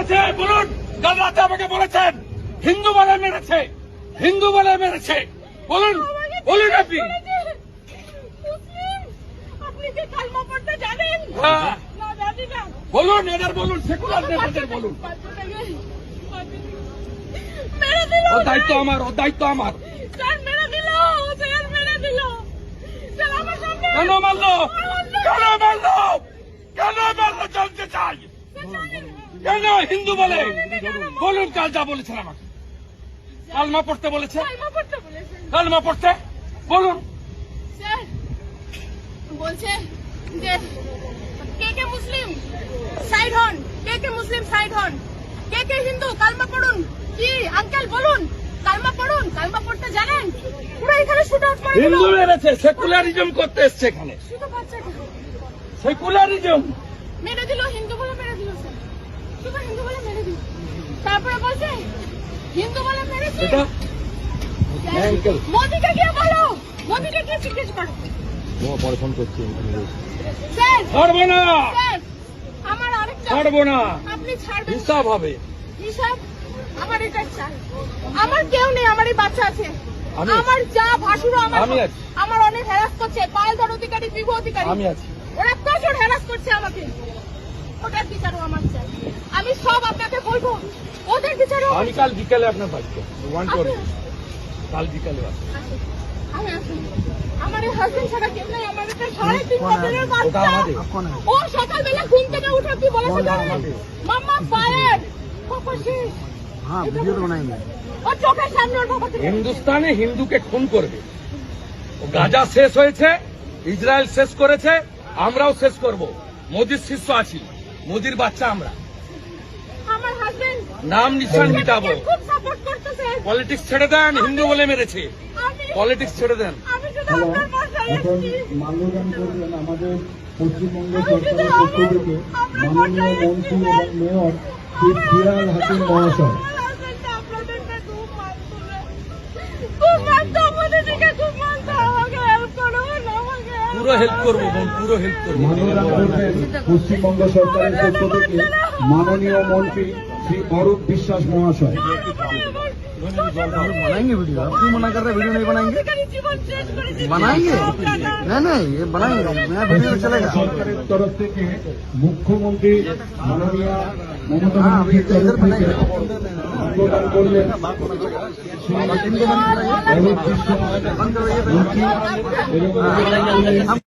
মেরেছে বলুন? কাল রাতে আমাকে বলেছেন হিন্দু বলে মেরেছে, হিন্দু বলে মেরেছে। বলুন বলুন আপনি। আপনি কি কালমা পড়তে জানেন? হ্যাঁ না জানি না। বলুন, এদের বলুন, সেকুলার নেতাদের বলুন। মেরে দিল। ও দায়িত্ব আমার, ও দায়িত্ব আমার। স্যার মেরে দিল, স্যার মেরে দিল। স্যার আমার সামনে কেন মারলো? কেন মারলো? কেন মারলো জানতে চাই। কেন হিন্দু বলে? বলুন কাল যা বলেছেন আমাকে। কালমা পড়তে বলেছে, কালমা পড়তে বলেছেন। কালমা পড়তে বলুন। স্যার বলছে যে কে কে মুসলিম সাইড হন, কে কে মুসলিম সাইড হন, কে কে হিন্দু কালমা পড়ুন। কি আঙ্কেল বলুন, কালমা পড়ুন। কালমা পড়তে জানেন? পুরো এখানে শুট আউট করে দিল। হিন্দু মেরেছে, সেকুলারিজম করতে এসছে এখানে। শুধু বাচ্চাটা সেকুলারিজম মেরে দিল, হিন্দু বলে মেরে দিল স্যার, শুধু হিন্দু বলে মেরে দিল। তারপরে বলছে হিন্দু বলে মেরেছে। এটা আঙ্কেল মোদিকে গিয়ে বলো, মোদিকে গিয়ে জিজ্ঞেস করো। পরে ফোন করছি। স্যার ছাড়বো না, স্যার আমার আরেকটা ছাড়বো না, আপনি ছাড়বেন হিসাব হবে। হিসাব আমার এটা চাই। আমার কেউ নেই, আমার এই বাচ্চা আছে। আমি আমার যা ভাসুরও আমি আমার আছি। আমার অনেক হ্যারাস করছে, পায়েলধর অধিকারী, বিভু অধিকারী, আমি আছি। ওরা প্রচুর হ্যারাস করছে আমাকে। ওটার বিচারও আমার চাই। আমি সব আপনাকে বলবো, ওদের বিচারও আমি কাল বিকালে আপনার বাড়িতে ওয়ান আপনি করবো, কাল বিকালে আসবো। আসুন। আমি আসুন। আমার এই হাজবেন্ড ছাড়া কেউ নেই। আমার একটা 3.5 বছরের বাচ্চা। ও সকালবেলা ঘুম থেকে উঠে কি বলেছে জানেন? মাম্মা ফায়ার। পাপা শেষ। हाँ वीडियो तो बनाएंगे। ও চোখের সামনে ওর বাবা থেকে হিন্দুস্তানে হিন্দুকে খুন করবে। ও গাজা শেষ হয়েছে, ইসরায়েল শেষ করেছে, আমরাও শেষ করব। মোদির শিষ্য আছি, মোদির বাচ্চা আমরা। আমার হাজবেন্ড নাম নিশান মিটাবো। খুব সাপোর্ট করতেছে। পলিটিক্স ছেড়ে দেন, হিন্দু বলে মেরেছে। পলিটিক্স ছেড়ে দেন। আমি শুধু আপনার বাসায় এখন এসেছি। মাল্যদান করবেন আমাদের পশ্চিমবঙ্গ আমি শুধু সরকারের পক্ষ থেকে আপনার মাননীয় বাসায় মন্ত্রী এসেছি। এবং মেয়র শ্রী ফিয়াল হাকিম মহাশয়। আমার হাজবেন্ডটা আপনাদেরকে খুব মানতো না। খুব মানতো, আমাদের দিকে খুব মানতো। আমাকে হেল্প করো, আমাকে help পুরো হেল্প করো। করবো বোন, পুরো হেল্প করবো। মানদান করবেন পশ্চিমবঙ্গ সরকারের পক্ষ থেকে মাননীয় মন্ত্রী শ্রী অরূপ বিশ্বাস মহাশয়। बनाएंगे वीडियो। आप क्यों मना कर रहे हैं? वीडियो नहीं बनाएंगे? জীবন শেষ করে দিচ্ছি। बनाएंगे नहीं नहीं ये बनाएंगे, नया वीडियो चलेगा। সরকারের তরফ থেকে মুখ্যমন্ত্রী মাননীয় মমতা हाँ अभी ব্যানার্জির इधर তরফ থেকে बनाएंगे। মাল্যদান করলেন শ্রী इनको बंद कराइए। অরূপ বিশ্বাস बंद करवाइए। মন্ত্রী এবং